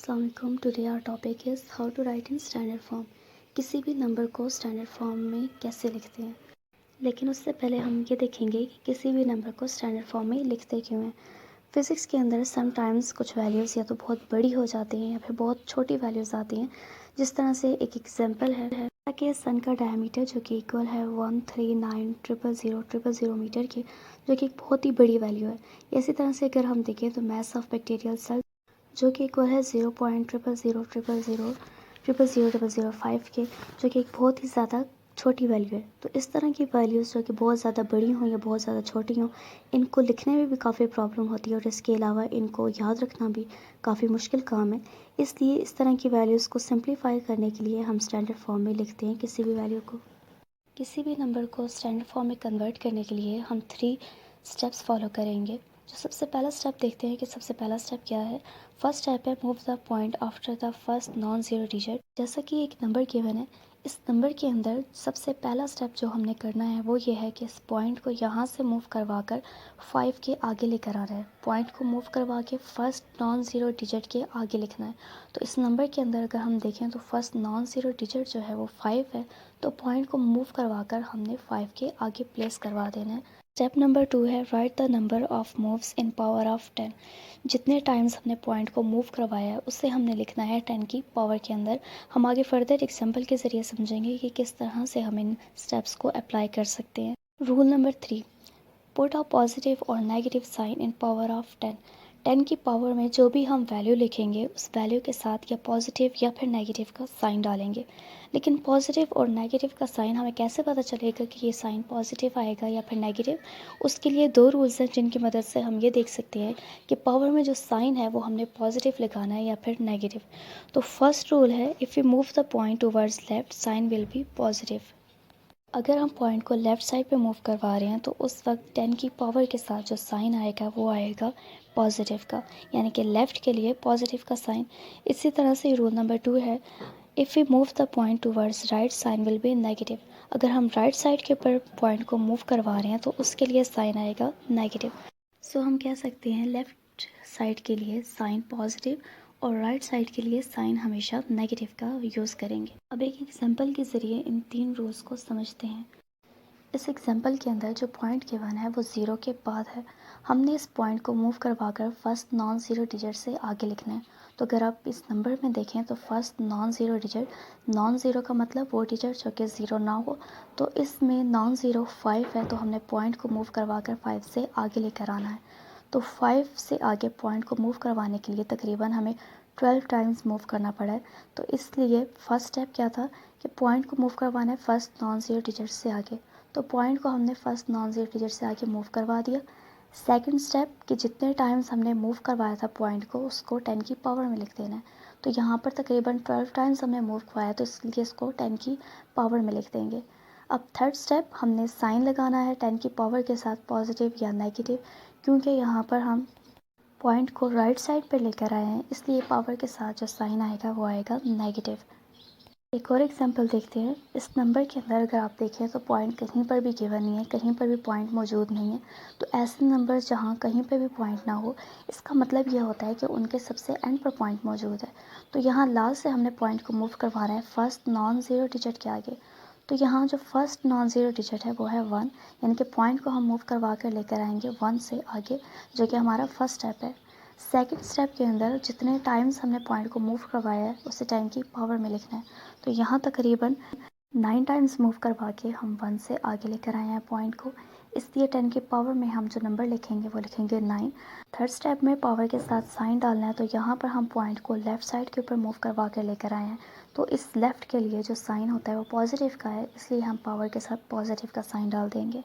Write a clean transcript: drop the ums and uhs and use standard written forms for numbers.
अस्सलाम वालेकुम। Today our topic is how to write in standard form. किसी भी नंबर को स्टैंडर्ड फॉर्म में कैसे लिखते हैं। लेकिन उससे पहले हम ये देखेंगे कि किसी भी नंबर को स्टैंडर्ड फॉर्म में लिखते क्यों हैं। फिज़िक्स के अंदर समटाइम्स कुछ वैल्यूज़ या तो बहुत बड़ी हो जाती हैं या फिर बहुत छोटी वैल्यूज़ आती हैं। जिस तरह से एक एग्जांपल है कि सन का डायमीटर जो कि इक्वल है 139,000,000 मीटर के, जो कि एक बहुत ही बड़ी वैल्यू है। इसी तरह से अगर हम देखें तो मास ऑफ बैक्टीरियल सेल जो कि इक्वल है 0.000000005 के, जो कि एक बहुत ही ज़्यादा छोटी वैल्यू है। तो इस तरह की वैल्यूज़ जो कि बहुत ज़्यादा बड़ी हों या बहुत ज़्यादा छोटी हों, इनको लिखने में भी काफ़ी प्रॉब्लम होती है और इसके अलावा इनको याद रखना भी काफ़ी मुश्किल काम है। इसलिए इस तरह की वैल्यूज़ को सिंप्लीफाई करने के लिए हम स्टैंडर्ड फॉर्म में लिखते हैं किसी भी वैल्यू को। किसी भी नंबर को स्टैंडर्ड फॉर्म में कन्वर्ट करने के लिए हम 3 स्टेप्स फॉलो करेंगे। जो सबसे पहला स्टेप देखते हैं कि सबसे पहला स्टेप क्या है। फर्स्ट स्टेप है move the point after the first non zero digit. जैसा कि एक नंबर गिवन है, इस नंबर के अंदर सबसे पहला स्टेप जो हमने करना है वो ये है कि इस पॉइंट को यहाँ से मूव करवा कर 5 के आगे लेकर आना है। पॉइंट को मूव करवा के फर्स्ट नॉन ज़ीरो डिजिट के आगे लिखना है। तो इस नंबर के अंदर अगर हम देखें तो फर्स्ट नॉन ज़ीरो डिजिट जो है वो 5 है। तो पॉइंट को मूव करवा कर हमने 5 के आगे प्लेस करवा देना है। स्टेप नंबर 2 है right the number of moves in power of 10। जितने टाइम्स हमने पॉइंट को मूव करवाया है उससे हमने लिखना है 10 की पावर के अंदर। हम आगे फर्दर एग्जांपल के ज़रिए समझेंगे कि किस तरह से हम इन स्टेप्स को अप्लाई कर सकते हैं। Rule number 3, put a positive और negative sign in power of 10। 10 की पावर में जो भी हम वैल्यू लिखेंगे उस वैल्यू के साथ या पॉजिटिव या फिर नेगेटिव का साइन डालेंगे। लेकिन पॉजिटिव और नेगेटिव का साइन हमें कैसे पता चलेगा कि ये साइन पॉजिटिव आएगा या फिर नेगेटिव। उसके लिए 2 रूल्स हैं जिनकी मदद से हम ये देख सकते हैं कि पावर में जो साइन है वो हमने पॉजिटिव लगाना है या फिर नेगेटिव। तो फर्स्ट रूल है if you move the point towards left sign will be positive. अगर हम पॉइंट को लेफ़्ट साइड पे मूव करवा रहे हैं तो उस वक्त 10 की पावर के साथ जो साइन आएगा वो आएगा पॉजिटिव का, यानी कि लेफ़्ट के लिए पॉजिटिव का साइन। इसी तरह से रूल नंबर 2 है if we move the point towards right sign will be negative. अगर हम राइट साइड के ऊपर पॉइंट को मूव करवा रहे हैं तो उसके लिए साइन आएगा नेगेटिव। सो हम कह सकते हैं लेफ़्ट साइड के लिए साइन पॉजिटिव और राइट साइड के लिए साइन हमेशा नेगेटिव का यूज़ करेंगे। अब एक एग्जांपल के ज़रिए इन 3 रूल्स को समझते हैं। इस एग्जांपल के अंदर जो पॉइंट गिवन है वो 0 के बाद है। हमने इस पॉइंट को मूव करवा कर फर्स्ट नॉन ज़ीरो डिजिट से आगे लिखना है। तो अगर आप इस नंबर में देखें तो first non zero digit, non zero का मतलब वो डिजिट जो कि 0 ना हो। तो इसमें नॉन ज़ीरो 5 है, तो हमने पॉइंट को मूव करवा कर 5 से आगे लेकर आना है। तो 5 से आगे पॉइंट को मूव करवाने के लिए तकरीबन हमें 12 टाइम्स मूव करना पड़ा है। तो इसलिए फर्स्ट स्टेप क्या था कि पॉइंट को मूव करवाना है फर्स्ट नॉन ज़ीरो डिजिट से आगे। तो पॉइंट को हमने फर्स्ट नॉन ज़ीरो डिजिट से आगे मूव करवा दिया। सेकंड स्टेप कि जितने टाइम्स हमने मूव करवाया था पॉइंट को उसको 10 की पावर में लिख देना है। तो यहाँ पर तकरीबन 12 टाइम्स हमने मूव करवाया तो इसलिए इसको 10 की पावर में लिख देंगे। अब थर्ड स्टेप हमने साइन लगाना है 10 की पावर के साथ पॉजिटिव या नेगेटिव, क्योंकि यहाँ पर हम पॉइंट को राइट साइड पर लेकर आए हैं, इसलिए पावर के साथ जो साइन आएगा वो आएगा नेगेटिव। एक और एग्जांपल देखते हैं। इस नंबर के अंदर अगर आप देखें तो पॉइंट कहीं पर भी गिवन नहीं है, कहीं पर भी पॉइंट मौजूद नहीं है। तो ऐसे नंबर जहाँ कहीं पर भी पॉइंट ना हो, इसका मतलब ये होता है कि उनके सबसे एंड पर पॉइंट मौजूद है। तो यहाँ लास्ट से हमने पॉइंट को मूव करवा रहे हैं फर्स्ट नॉन ज़ीरो डिजिट के आगे। तो यहाँ जो फर्स्ट नॉन ज़ीरो डिजिट है वो है 1, यानी कि पॉइंट को हम मूव करवा कर लेकर आएंगे 1 से आगे, जो कि हमारा फर्स्ट स्टेप है। सेकंड स्टेप के अंदर जितने टाइम्स हमने पॉइंट को मूव करवाया है उसे 10 की पावर में लिखना है। तो यहाँ तकरीबन 9 टाइम्स मूव करवा के हम 1 से आगे लेकर आए हैं पॉइंट को, इसलिए 10 की पावर में हम जो नंबर लिखेंगे वो लिखेंगे 9। थर्ड स्टेप में पावर के साथ साइन डालना है, तो यहाँ पर हम पॉइंट को लेफ़्ट साइड के ऊपर मूव करवा कर लेकर आए हैं। तो इस लेफ़्ट के लिए जो साइन होता है वो पॉजिटिव का है, इसलिए हम पावर के साथ पॉजिटिव का साइन डाल देंगे।